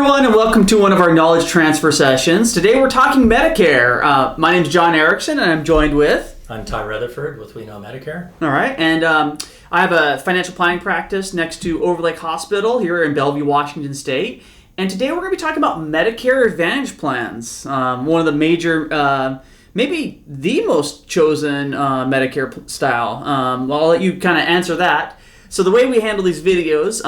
everyone, and welcome to one of our knowledge transfer sessions. Today we're talking Medicare. My name is John Erickson, and I'm joined with... I'm Ty Rutherford with We Know Medicare. All right, and I have a financial planning practice next to Overlake Hospital here in Bellevue, Washington State. And today we're going to be talking about Medicare Advantage plans. One of the major, maybe the most chosen Medicare style. I'll let you kind of answer that. So the way we handle these videos...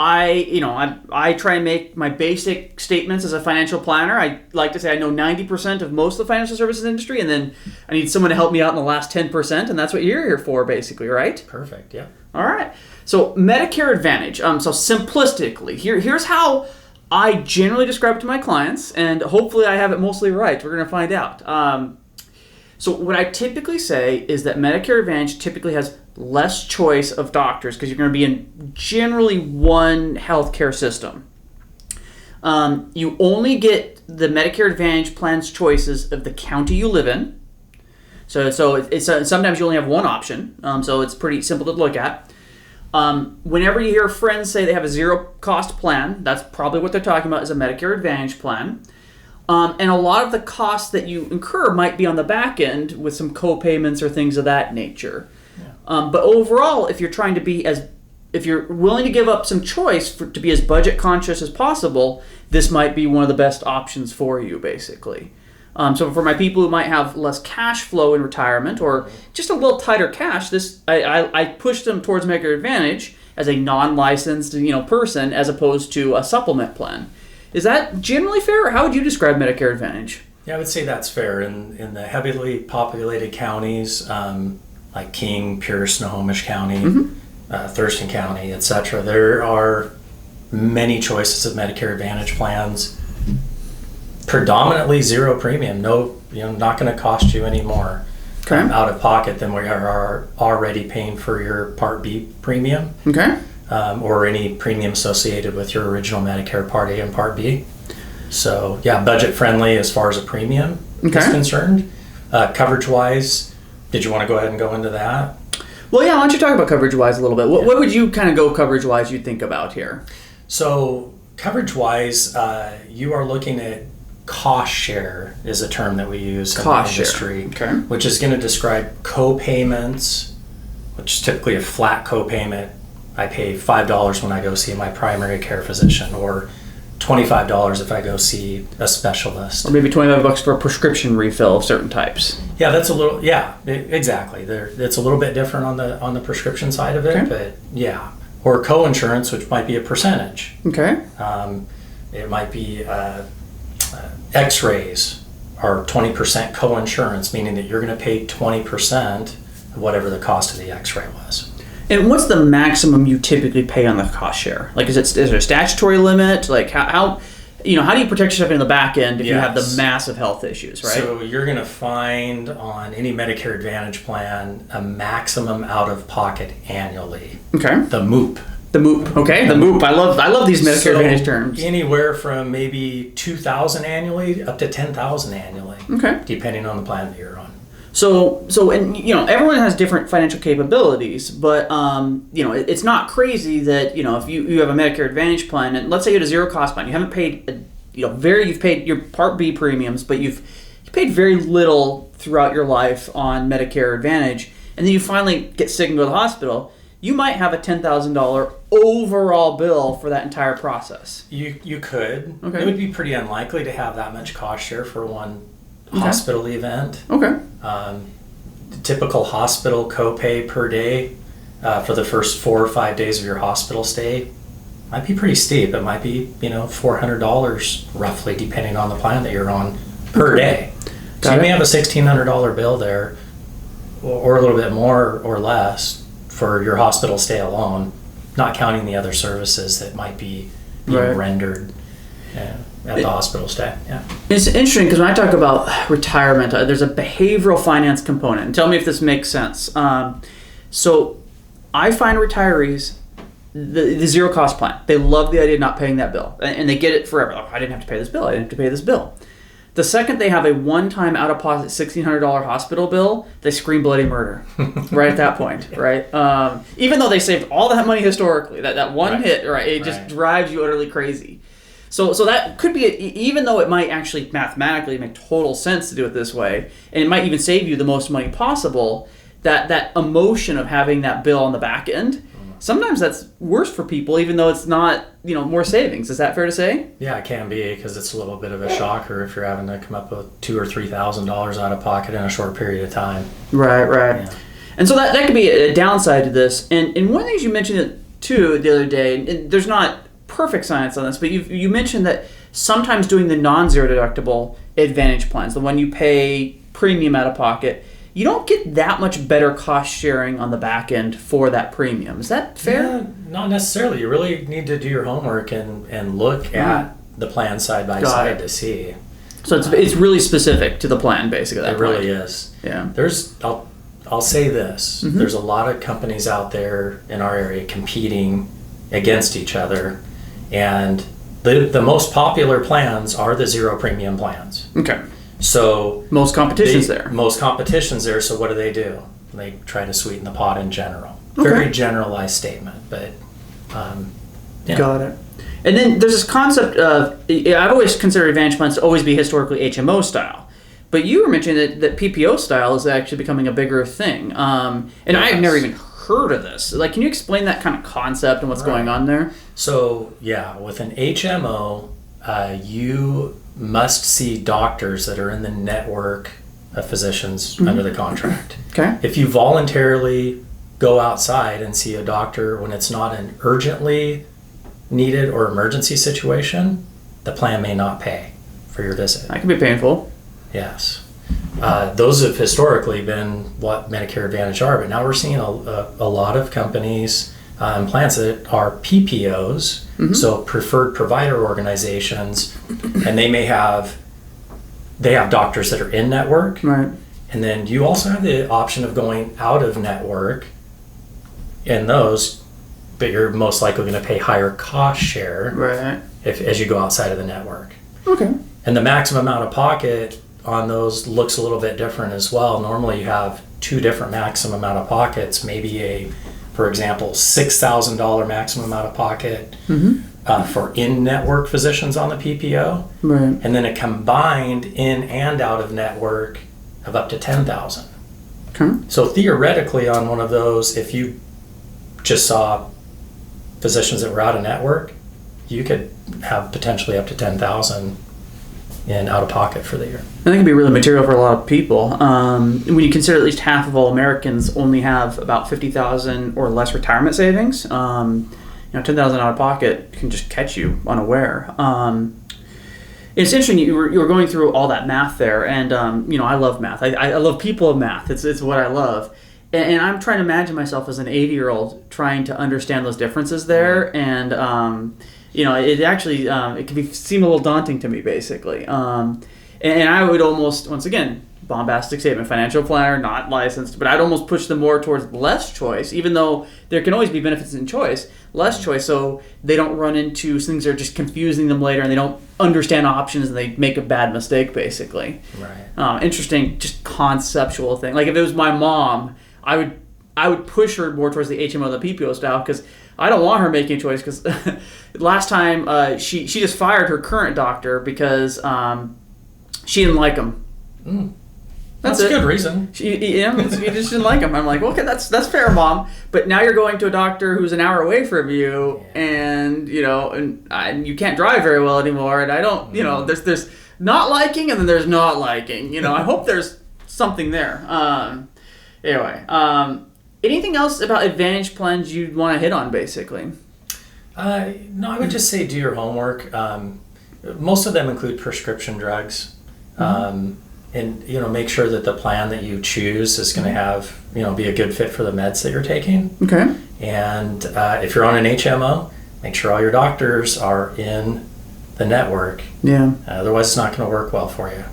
I try and make my basic statements as a financial planner. I like to say I know 90% of most of the financial services industry, and then I need someone to help me out in the last 10%, and that's what you're here for, basically, right? Perfect, yeah. All right. So Medicare Advantage. So simplistically, here's how I generally describe it to my clients, and hopefully I have it mostly right. We're going to find out. So what I typically say is that Medicare Advantage typically has less choice of doctors because you're going to be in generally one healthcare system. You only get the Medicare Advantage plan's choices of the county you live in. So it's sometimes you only have one option. So it's pretty simple to look at. Whenever you hear friends say they have a zero cost plan, that's probably what they're talking about is a Medicare Advantage plan. And a lot of the costs that you incur might be on the back end with some co-payments or things of that nature. Yeah. But overall, if you're trying to be if you're willing to give up some choice to be as budget conscious as possible, this might be one of the best options for you, basically. So for my people who might have less cash flow in retirement or just a little tighter cash, I push them towards Medicare Advantage as a non-licensed person as opposed to a supplement plan. Is that generally fair, or how would you describe Medicare Advantage? Yeah, I would say that's fair. In the heavily populated counties, like King, Pierce, Snohomish County, Thurston County, etc., there are many choices of Medicare Advantage plans. Predominantly zero premium. No, not going to cost you any more out of pocket than we are already paying for your Part B premium. Okay. Or any premium associated with your original Medicare Part A and Part B. So, yeah, budget friendly as far as a premium is concerned. Coverage-wise, did you want to go ahead and go into that? Well, yeah, why don't you talk about coverage-wise a little bit? What would you kind of go coverage-wise you think about here? So, coverage-wise, you are looking at cost share is a term that we use in the industry, which is going to describe co-payments, which is typically a flat co-payment. I pay $5 when I go see my primary care physician, or $25 if I go see a specialist. Or maybe $25 for a prescription refill of certain types. Yeah, that's a little, exactly. It's a little bit different on the prescription side of it, but yeah. Or co-insurance, which might be a percentage. Okay. It might be x-rays are 20% co-insurance, meaning that you're going to pay 20% of whatever the cost of the x-ray was. And what's the maximum you typically pay on the cost share? Like, is there a statutory limit? Like, how do you protect yourself in the back end if you have the massive health issues, right? So you're going to find on any Medicare Advantage plan a maximum out of pocket annually. Okay. The MOOP. The MOOP. Okay. The MOOP. I love these Medicare Advantage terms. Anywhere from maybe $2,000 annually up to $10,000 annually. Okay. Depending on the plan that you're on. So everyone has different financial capabilities, but it's not crazy that if you have a Medicare Advantage plan, and let's say you had a zero cost plan, you haven't paid you've paid your Part B premiums, but you've paid very little throughout your life on Medicare Advantage, and then you finally get sick and go to the hospital, you might have a $10,000 overall bill for that entire process. You could. Okay. It would be pretty unlikely to have that much cost share for one hospital event. Okay. Typical hospital copay per day for the first 4 or 5 days of your hospital stay might be pretty steep. It might be $400 roughly, depending on the plan that you're on per day. So you may have a $1,600 bill there, or a little bit more or less for your hospital stay alone, not counting the other services that might be being rendered. At the hospital stay, yeah. It's interesting because when I talk about retirement, there's a behavioral finance component. And tell me if this makes sense. So I find retirees, the zero cost plan, they love the idea of not paying that bill. And they get it forever. Oh, I didn't have to pay this bill. I didn't have to pay this bill. The second they have a one-time out-of-pocket $1,600 hospital bill, they scream bloody murder right at that point, right? Even though they saved all that money historically, that one hit, right? It just drives you utterly crazy. So that could be, even though it might actually mathematically make total sense to do it this way, and it might even save you the most money possible, that emotion of having that bill on the back end, sometimes that's worse for people, even though it's not, more savings. Is that fair to say? Yeah, it can be, because it's a little bit of a shocker if you're having to come up with $2,000 or $3,000 out of pocket in a short period of time. Right. Yeah. And so that could be a downside to this. And one of the things you mentioned too the other day, and there's not perfect science on this, but you mentioned that sometimes doing the non-zero deductible Advantage plans, the one you pay premium out of pocket, you don't get that much better cost sharing on the back end for that premium. Is that fair? Yeah, not necessarily. You really need to do your homework and look at the plan side by side to see. So it's really specific to the plan, basically. It really is. Yeah. I'll say this. Mm-hmm. There's a lot of companies out there in our area competing against each other, and the most popular plans are the zero premium plans. Okay. So most competition's there. Most competition's there. So what do? They try to sweeten the pot in general. Okay. Very generalized statement, but yeah. Got it. And then there's this concept of, I've always considered Advantage plans to always be historically HMO style. But you were mentioning that PPO style is actually becoming a bigger thing. And yes. I've never even heard of this. Like, can you explain that kind of concept and what's going on there? So, yeah, with an HMO, you must see doctors that are in the network of physicians under the contract. Okay. If you voluntarily go outside and see a doctor when it's not an urgently needed or emergency situation, the plan may not pay for your visit. That can be painful. Yes. Those have historically been what Medicare Advantage are, but now we're seeing a lot of companies and plans that are PPOs, so preferred provider organizations, and they have doctors that are in network, right? And then you also have the option of going out of network in those, but you're most likely going to pay higher cost share, right? As you go outside of the network. Okay. And the maximum out of pocket on those looks a little bit different as well. Normally you have two different maximum out of pockets, maybe for example, $6,000 maximum out of pocket for in-network physicians on the PPO, right? And then a combined in and out of network of up to $10,000. Okay. So theoretically on one of those, if you just saw physicians that were out of network, you could have potentially up to $10,000 in out of pocket for the year. I think it'd be really material for a lot of people. When you consider at least half of all Americans only have about $50,000 or less retirement savings, $10,000 out of pocket can just catch you unaware. It's interesting you were going through all that math there, and I love math. I love people of math. It's what I love. And I'm trying to imagine myself as an 80-year-old trying to understand those differences there, and it actually it can seem a little daunting to me, basically. And I would almost, once again, bombastic statement, financial planner, not licensed, but I'd almost push them more towards less choice, even though there can always be benefits in choice, less choice, so they don't run into things that are just confusing them later and they don't understand options and they make a bad mistake, basically. Right. Interesting, just conceptual thing. Like if it was my mom, I would push her more towards the HMO, the PPO style, because I don't want her making a choice, because last time she just fired her current doctor because she didn't like him. That's a good reason. She just didn't like him. I'm like, okay, that's fair, Mom. But now you're going to a doctor who's an hour away from you, and and you can't drive very well anymore. And I don't, there's not liking, and then there's not liking. I hope there's something there. Anyway, anything else about Advantage plans you'd want to hit on, basically? No, I would just say do your homework. Most of them include prescription drugs. And make sure that the plan that you choose is going to have be a good fit for the meds that you're taking. Okay. And if you're on an HMO, make sure all your doctors are in the network. Yeah. Otherwise, it's not going to work well for you.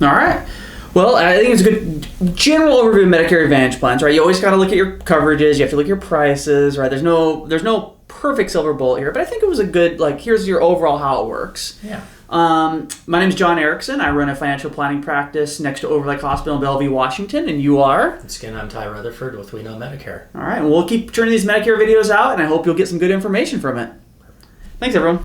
All right. Well, I think it's a good general overview of Medicare Advantage plans, right? You always got to look at your coverages. You have to look at your prices, right? There's no perfect silver bullet here, but I think it was a good, here's your overall how it works. Yeah. My name is John Erickson. I run a financial planning practice next to Overlake Hospital in Bellevue, Washington, and you are? Once again, I'm Ty Rutherford with We Know Medicare. All right, well, we'll keep churning these Medicare videos out, and I hope you'll get some good information from it. Thanks, everyone.